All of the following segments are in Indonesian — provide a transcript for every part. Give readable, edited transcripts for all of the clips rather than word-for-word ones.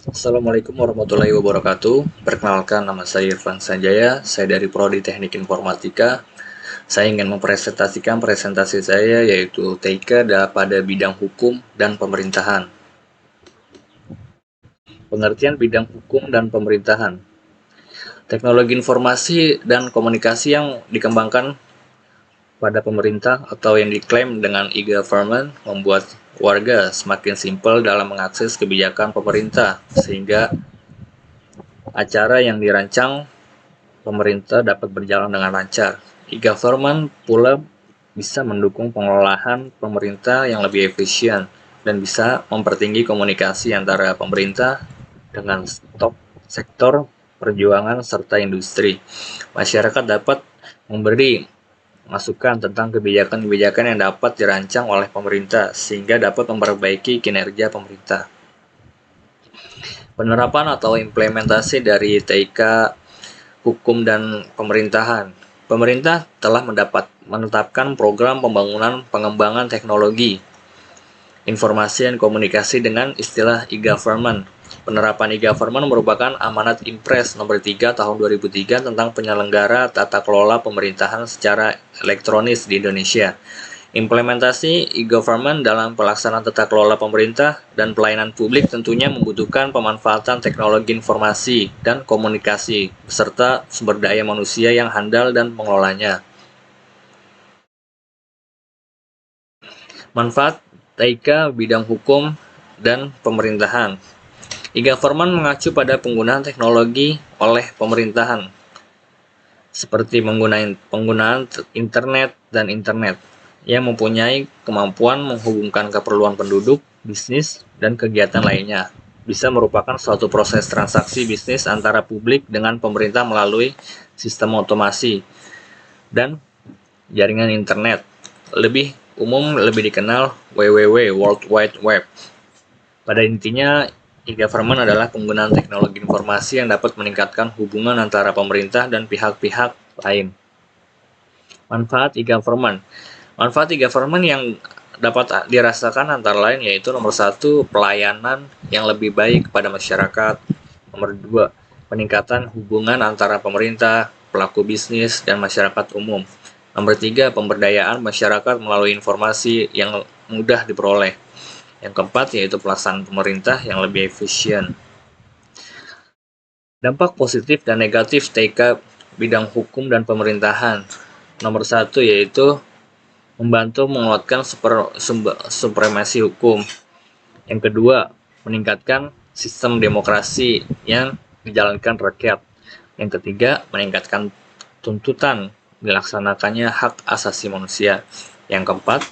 Assalamualaikum warahmatullahi wabarakatuh. Perkenalkan, nama saya Irfan Sanjaya. Saya dari Prodi Teknik Informatika. Saya ingin mempresentasikan presentasi saya yaitu TIK pada bidang hukum dan pemerintahan. Pengertian bidang hukum dan pemerintahan. Teknologi informasi dan komunikasi yang dikembangkan pada pemerintah atau yang diklaim dengan e-government membuat warga semakin simpel dalam mengakses kebijakan pemerintah, sehingga acara yang dirancang pemerintah dapat berjalan dengan lancar. E-government pula bisa mendukung pengelolaan pemerintah yang lebih efisien dan bisa mempertinggi komunikasi antara pemerintah dengan sektor perjuangan serta industri. Masyarakat dapat memberi masukan tentang kebijakan-kebijakan yang dapat dirancang oleh pemerintah sehingga dapat memperbaiki kinerja pemerintah. Penerapan atau implementasi dari TIK hukum dan pemerintahan. Pemerintah telah menetapkan program pembangunan pengembangan teknologi informasi dan komunikasi dengan istilah e-government. Penerapan e-government merupakan amanat Impres nomor 3 tahun 2003 tentang penyelenggara tata kelola pemerintahan secara elektronis di Indonesia. Implementasi e-government dalam pelaksanaan tata kelola pemerintah dan pelayanan publik tentunya membutuhkan pemanfaatan teknologi informasi dan komunikasi, beserta sumber daya manusia yang handal dan pengelolanya. Manfaat TIK bidang hukum dan pemerintahan. E-government mengacu pada penggunaan teknologi oleh pemerintahan, seperti penggunaan internet dan internet, yang mempunyai kemampuan menghubungkan keperluan penduduk, bisnis, dan kegiatan lainnya. Bisa merupakan suatu proses transaksi bisnis antara publik dengan pemerintah melalui sistem otomasi dan jaringan internet. Lebih umum lebih dikenal WWW, World Wide Web. Pada intinya, e-government adalah penggunaan teknologi informasi yang dapat meningkatkan hubungan antara pemerintah dan pihak-pihak lain. Manfaat e-government. Manfaat e-government yang dapat dirasakan antara lain yaitu nomor 1, pelayanan yang lebih baik kepada masyarakat. Nomor 2, peningkatan hubungan antara pemerintah, pelaku bisnis, dan masyarakat umum. Nomor 3, pemberdayaan masyarakat melalui informasi yang mudah diperoleh. Yang keempat yaitu pelaksanaan pemerintah yang lebih efisien. Dampak positif dan negatif TIK bidang hukum dan pemerintahan. Nomor 1 yaitu membantu menguatkan supremasi hukum. Yang kedua, meningkatkan sistem demokrasi yang dijalankan rakyat. Yang ketiga, meningkatkan tuntutan dilaksanakannya hak asasi manusia. Yang keempat,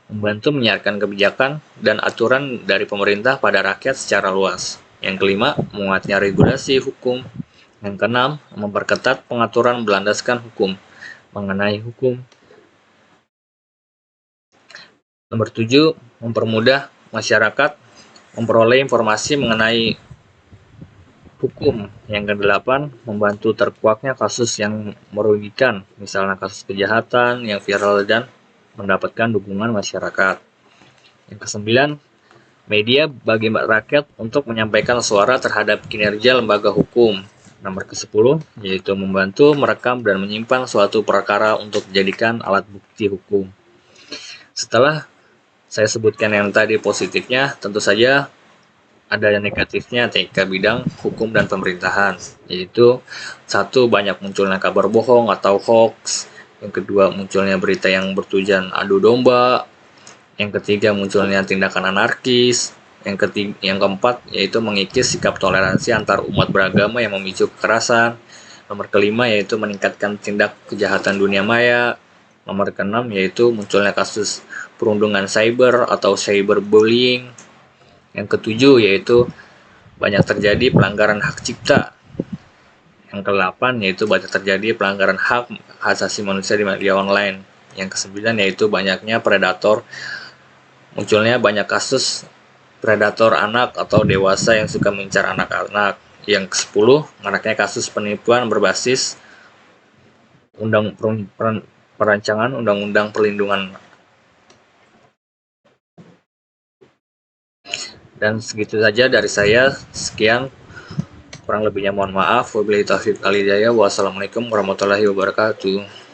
membantu menyiarkan kebijakan dan aturan dari pemerintah pada rakyat secara luas. Yang kelima, menguatnya regulasi hukum. Yang keenam, memperketat pengaturan berlandaskan hukum mengenai hukum. Nomor 7, mempermudah masyarakat memperoleh informasi mengenai hukum. Yang ke-8, membantu terkuaknya kasus yang merugikan, misalnya kasus kejahatan yang viral dan mendapatkan dukungan masyarakat. Yang ke-9, media bagi rakyat untuk menyampaikan suara terhadap kinerja lembaga hukum. Nomor ke-10, yaitu membantu merekam dan menyimpan suatu perkara untuk dijadikan alat bukti hukum. Setelah saya sebutkan yang tadi positifnya, tentu saja ada yang negatifnya TIK bidang hukum dan pemerintahan, yaitu 1, banyak munculnya kabar bohong atau hoax. Yang kedua, munculnya berita yang bertujuan adu domba. Yang ketiga, munculnya tindakan anarkis. Yang keempat, yaitu mengikis sikap toleransi antar umat beragama yang memicu kekerasan. Nomor kelima, yaitu meningkatkan tindak kejahatan dunia maya. Nomor keenam, yaitu munculnya kasus perundungan cyber atau cyberbullying. Yang ketujuh, yaitu banyak terjadi pelanggaran hak cipta. Yang ke-8, yaitu banyak terjadi pelanggaran hak asasi manusia di media online. Yang ke-9, yaitu banyaknya predator. Munculnya banyak kasus predator anak atau dewasa yang suka mengincar anak-anak. Yang ke-10, maraknya kasus penipuan berbasis perancangan undang-undang perlindungan. Dan segitu saja dari saya. Sekian, kurang lebihnya mohon maaf. Wabillahi taufiq wal hidayah. Wassalamualaikum warahmatullahi wabarakatuh.